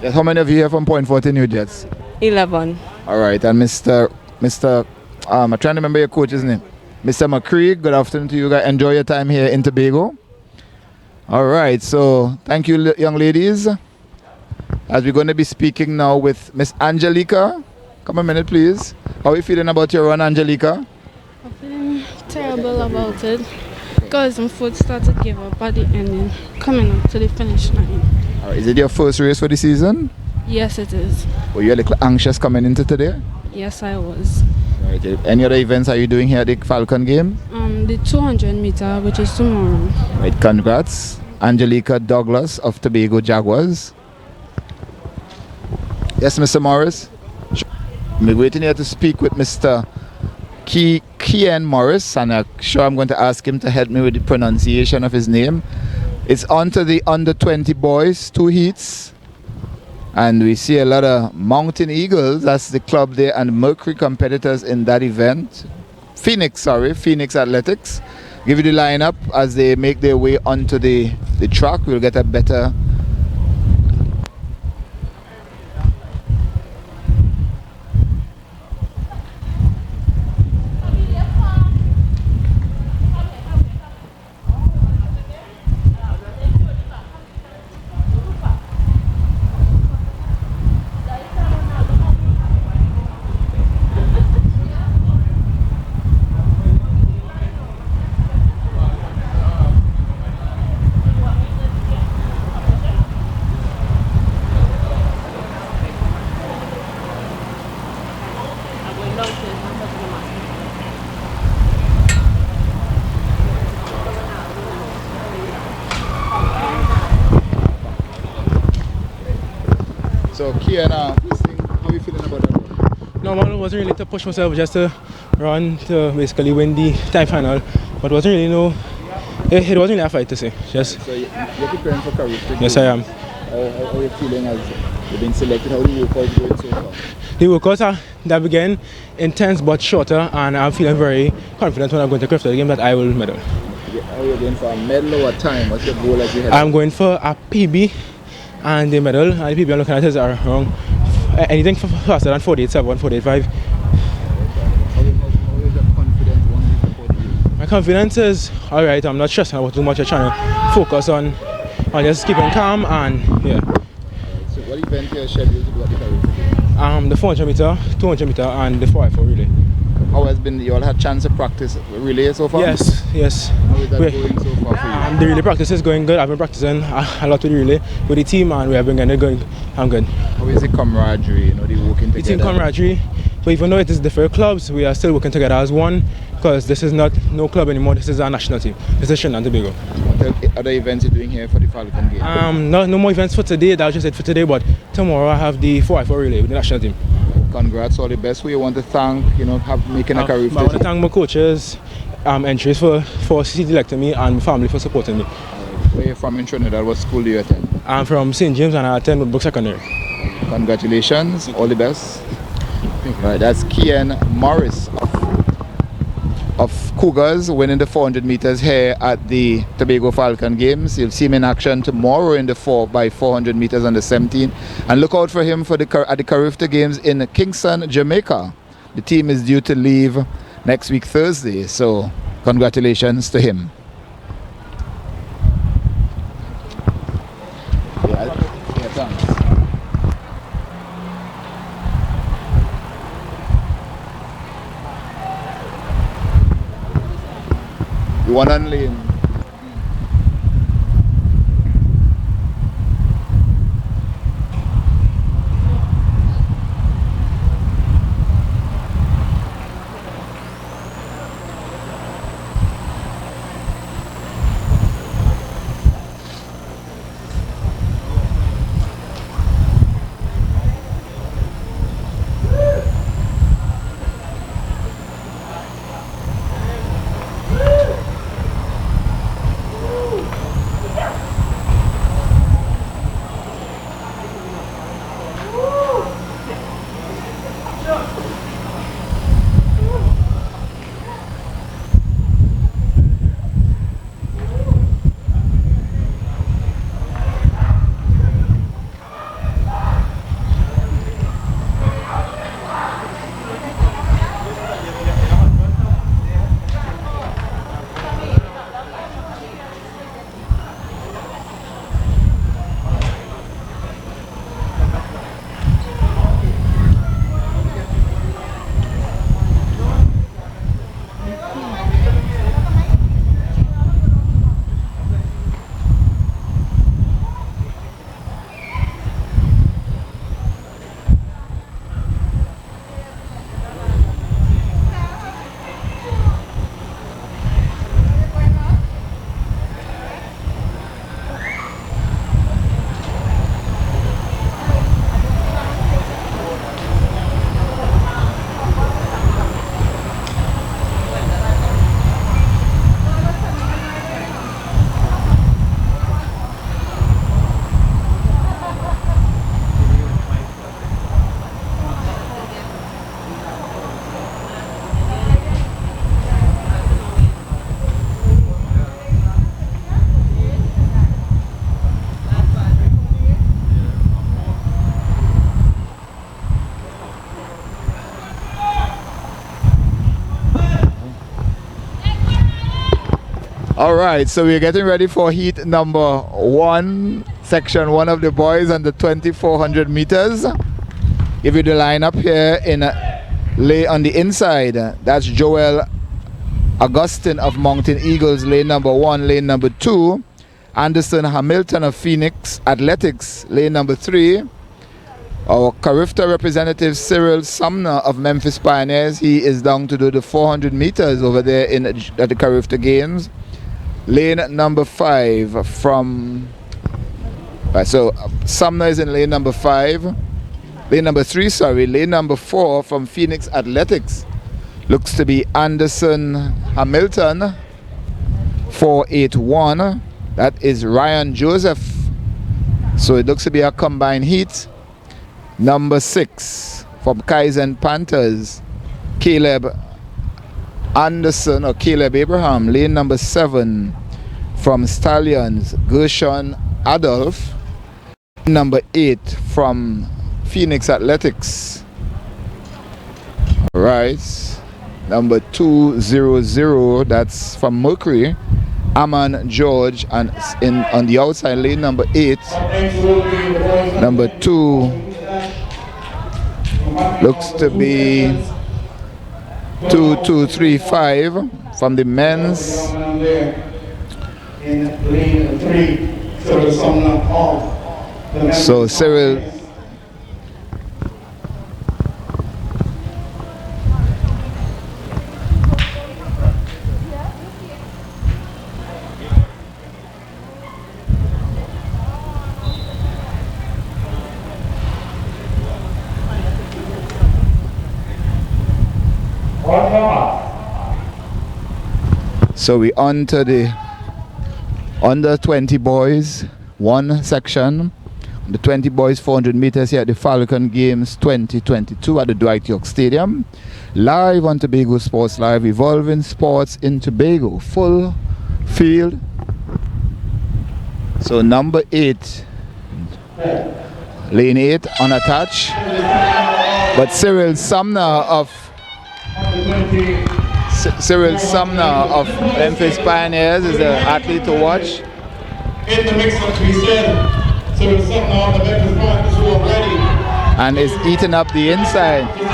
Yes, how many of you here from Point 40 New Jets? 11. All right, and Mr. I'm trying to remember your coach's name. Mr. McCree, good afternoon to you guys. Enjoy your time here in Tobago. All right, so thank you, young ladies. As we're going to be speaking now with Miss Angelica. Come a minute, please. How are you feeling about your run, Angelica? I'm feeling terrible about it because my foot started to give up at the ending, coming up to the finish line. All right, is it your first race for the season? Yes, it is. Were you a little anxious coming into today? Yes, I was. All right, any other events are you doing here at the Falcon Game? The 200 meter, which is tomorrow. All right, congrats. Angelica Douglas of Tobago Jaguars. Yes, Mr. Morris. We're waiting here to speak with Mr. Kian Morris, and I'm sure I'm going to ask him to help me with the pronunciation of his name. It's on to the under 20 boys, 2 heats. And we see a lot of Mountain Eagles, that's the club there, and Mercury competitors in that event. Phoenix Athletics. Give you the lineup as they make their way onto the track. We'll get a better So Kian, how are you feeling about that? No, man, it wasn't really to push myself, just to run to basically win the time final. But it wasn't really it wasn't really a fight to say. Just. So you're preparing for Courage? Yes, I am. How are you feeling as you've been selected? How are the workouts going so far? The workouts that began intense but shorter, and I'm feeling very confident when I'm going to craft the game that I will medal. Are you going for a medal or a time? What's your goal as you head? I'm going for a PB and the medal, and the PB I'm looking at is around anything faster than 48.7, 48.5. How is your confidence? My confidence is alright. I'm not stressing about too much. I'm trying to focus on just keeping calm and yeah. So what event are you scheduled to do at the Courage? The 400 meter, 200 meter, and the 4x4 relay. How has been, you all had chance to practice relay so far? Yes, yes. How is that going so far for you? The relay practice is going good. I've been practicing a lot with the relay with the team, and we have been getting it going. I'm good. How is the camaraderie, you know, the working together? The team camaraderie, but even though it is different clubs, we are still working together as one, because this is not no club anymore, this is our national team. This is Trinidad and Tobago. What other events you're doing here for the Falcon Games? No more events for today, that was just it for today, but tomorrow I have the 4x4 relay with the national team. Congrats, all the best. We want to thank, you know, making a career. I want to thank my coaches, entries for selecting me, and my family for supporting me. Where are you from in Trinidad? What school do you attend? I'm from St. James and I attend Woodbrook Secondary. Congratulations, all the best. Right, that's Kian Morris of Cougars winning the 400 meters here at the Tobago Falcon Games. You'll see him in action tomorrow in the 4x400 meters under 17. And look out for him at the Carifta Games in Kingston, Jamaica. The team is due to leave next week Thursday, so congratulations to him. One on lane. All right, so we're getting ready for heat number 1, section 1 of the boys on the 2400 meters. Give you the lineup here in lay on the inside. That's Joel Augustine of Mountain Eagles, lane number 1. Lane number 2, Anderson Hamilton of Phoenix Athletics, lane number 3. Our Carifta representative Cyril Sumner of Memphis Pioneers, he is down to do the 400 meters over there at the Carifta Games. Lane number 5 from so Sumner is in lane number 5. Lane number 3, sorry. Lane number 4 from Phoenix Athletics looks to be Anderson Hamilton, 481. That is Ryan Joseph. So it looks to be a combined heat. Number 6 from Kaizen Panthers, Caleb Anderson or Caleb Abraham. Lane number 7 from Stallions, Gershon Adolf. Number 8 from Phoenix Athletics. All right. Number 200, that's from Mercury, Aman George, and on the outside lane number 8. Number 2 looks to be 2:235 from the men's. In lane 3, Cyril Sumner of the men's. So Cyril. So we on to the under 20 boys, one section. The 20 boys 400 meters here at the Falcon Games 2022 at the Dwight York Stadium. Live on Tobago Sports Live, evolving sports in Tobago. Full field. So number 8, lane 8 unattached. But Cyril Sumner of Memphis Pioneers is the athlete to watch. In the mix up, we said, Cyril Sumner of the Memphis Pioneers who are ready. And is eating up the inside. In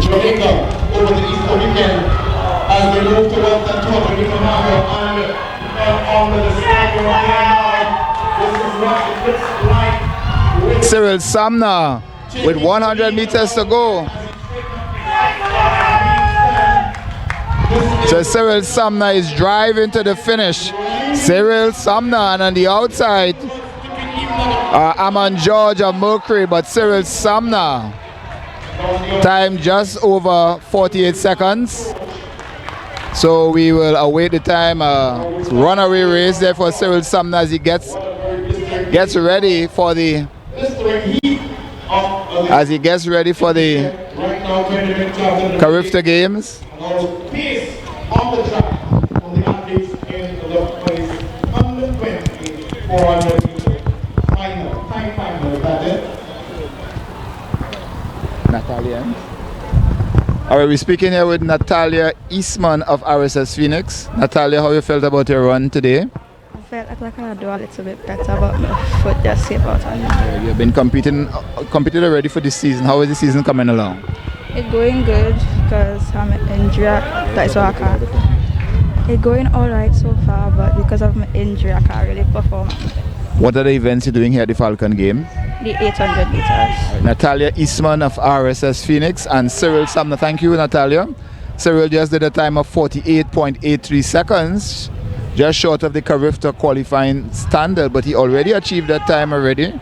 Jamaica over the Easter weekend as they move towards the 200 meter marker on the stadium right now. This is what it looks like. Cyril Sumner with 100 meters to go. So Cyril Sumner is driving to the finish. Cyril Sumner, and on the outside, Amon George of Mercury, but Cyril Sumner. Time just over 48 seconds. So we will await the time. Runaway race there for Cyril Sumner as he gets ready for the Carifta Games. Natalia. All right, we're speaking here with Natalia Eastman of RSS Phoenix. Natalia, how you felt about your run today? I felt like I could do a little bit better, but my foot just slipped out on me. You've been competed already for this season. How is the season coming along? It's going good because I'm injured. That's why I can't. It's going all right so far, but because of my injury, I can't really perform. What are the events you're doing here at the Falcon Game? The 800 meters. Natalia Eastman of RSS Phoenix and Cyril Sumner. Thank you, Natalia. Cyril just did a time of 48.83 seconds, just short of the Carifta qualifying standard, but he already achieved that time already.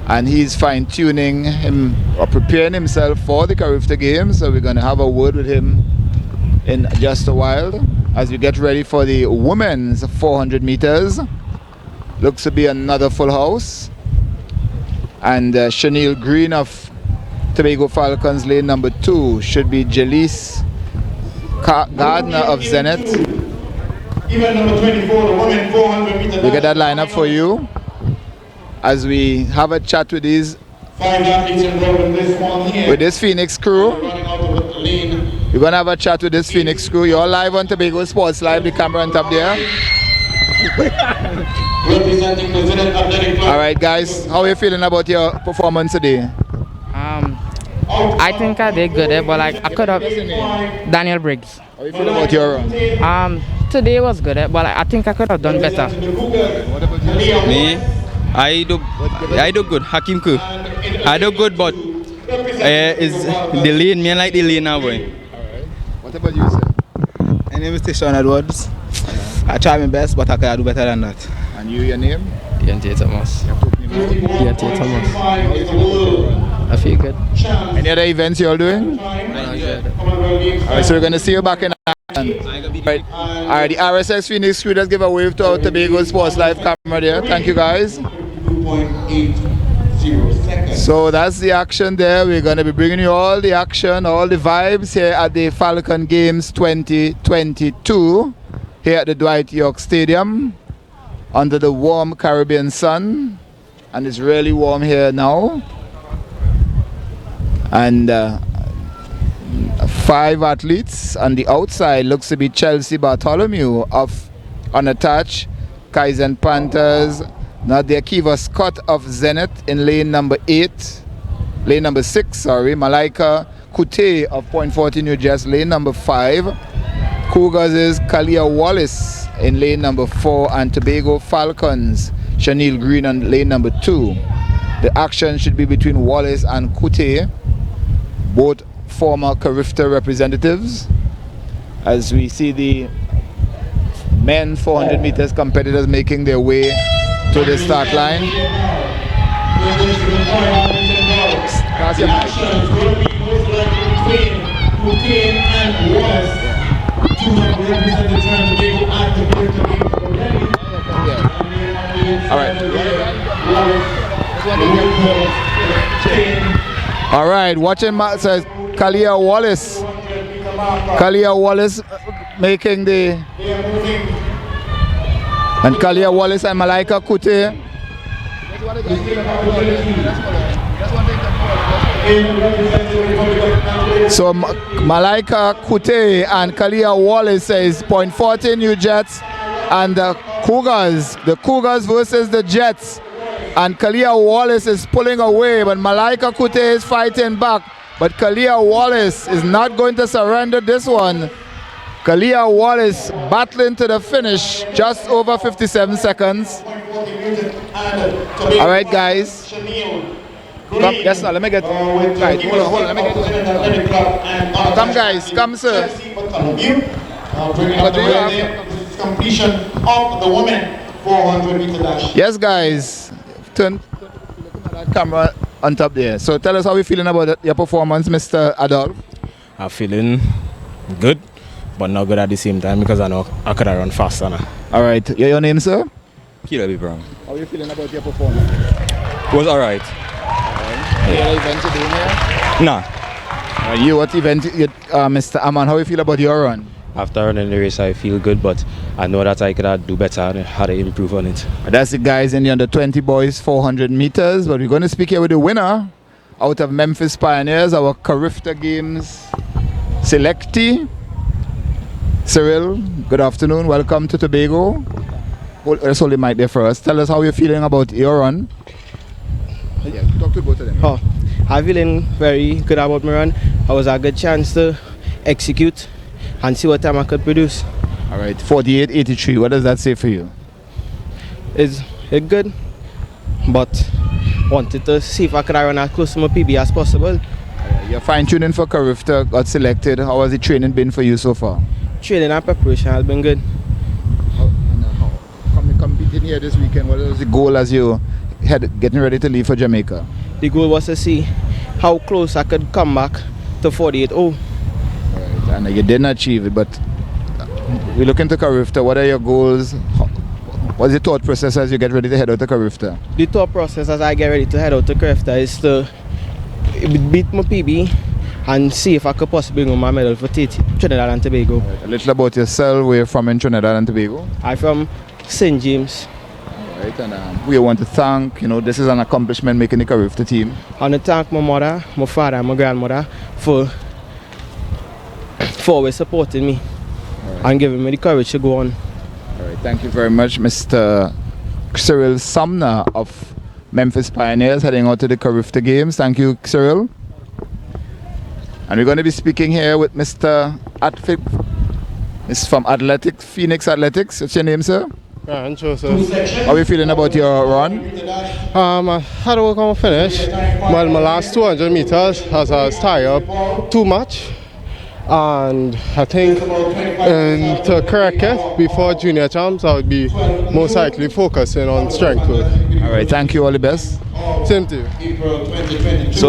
And he's fine-tuning him or preparing himself for the Carifta Games. So we're going to have a word with him in just a while as we get ready for the women's 400 meters. Looks to be another full house. And Chanel Green of Tobago Falcons, lane number 2, should be Jalice Gardner of Zenith. Even number 24, the women 400 meters. We get that lineup for you as we have a chat with these 5 athletes involved in this one here. with this Phoenix crew. Running out of the lane. We're gonna have a chat with this Phoenix crew. You're live on Tobago Sports Live, the camera on top there. Representing the Zenith Athletic Club. All right, guys, how are you feeling about your performance today? I think I did good, but like I could have. Daniel Briggs. How are you feeling about your run? Today was good, but like, I think I could have done better. Me, I do good. Hakim Ku, I do good, but is the lane? Me like the lane now, boy. All right. What about you, sir? My name is Tishon Edwards. I try my best, but I can do better than that. And you, your name? Ian Thomas. Ian Thomas. I feel good. Any other events you're doing? Alright, so we're going to see you back in action. Alright, the RSS Phoenix crew, just give a wave to our Tobago Sports Live camera there. Thank you, guys. So that's the action there. We're going to be bringing you all the action, all the vibes here at the Falcon Games 2022 here at the Dwight York Stadium under the warm Caribbean sun. And it's really warm here now. And 5 athletes on the outside looks to be Chelsea Bartholomew of unattached, Kaizen Panthers, Nadia Kiva Scott of Zenith in lane number 8, lane number 6, sorry, Malaika Kute of Point 14 New Jets, lane number 5. Cougars is Kalia Wallace in lane number 4, and Tobago Falcons, Chanel Green on lane number 2. The action should be between Wallace and Kute, both former Carifta representatives, as we see the men 400 meters competitors making their way to the start line. All right, watching says Kalia Wallace. Kalia Wallace making the, and Kalia Wallace and Malaika Kute. So Malaika Kute and Kalia Wallace says Point 14 New Jets, and the Cougars versus the Jets, and Kalia Wallace is pulling away, but Malaika Kute is fighting back, but Kalia Wallace is not going to surrender this one. Kalia Wallace battling to the finish, just over 57 seconds. All right, guys. Come, yes, sir, let me get right. Hold on, let me get come, guys, come, sir. What do you have? Completion of the women 400 meter dash. Yes, guys. Turn that camera on top there. So tell us how you're feeling about your performance, Mr. Adolf. I'm feeling good, but not good at the same time because I know I could have run faster now. All right. Your name, sir? Kilo B. Brown. How are you feeling about your performance? It was alright. Any other event today here? Nah. You, what event, Mr. Aman, how you feel about your run? After running the race, I feel good, but I know that I could do better and how to improve on it. That's it, guys, in the under 20 boys 400 meters. But we're going to speak here with the winner out of Memphis Pioneers, our Carifta Games selectee. Cyril, good afternoon. Welcome to Tobago. Let's hold the mic there first. Tell us how you're feeling about your run. Yeah, talk to both of them. Oh, I'm feeling very good about my run. I was a good chance to execute and see what time I could produce. All right, 48.83. What does that say for you? It's good, but wanted to see if I could run as close to my PB as possible. You're fine-tuning for Carifta, got selected. How has the training been for you so far? Training and preparation has been good. Competing here this weekend, what was the goal as you getting ready to leave for Jamaica? The goal was to see how close I could come back to 48.0. Right, and you didn't achieve it, but we look into Carifta. What are your goals? What's the thought process as you get ready to head out to Carifta? The thought process as I get ready to head out to Carifta is to beat my PB and see if I could possibly win my medal for Trinidad and Tobago. Right, a little about yourself. Where you're from in Trinidad and Tobago? I'm from St. James. Right, and we want to thank, this is an accomplishment making the Carifta team. I want to thank my mother, my father, and my grandmother for always supporting me and giving me the courage to go on. All right, thank you very much, Mr. Cyril Sumner of Memphis Pioneers, heading out to the Carifta Games. Thank you, Cyril. And we're going to be speaking here with Mr. Atfik. It's from Phoenix Athletics. What's your name, sir? Ryan Joseph. How are you feeling about your run? I had to work on my finish. Well, my last 200 meters, as I was tired up too much. And I think to correct it before junior champs, I would be most likely focusing on strength work. All right, thank you, all the best. Same to you. So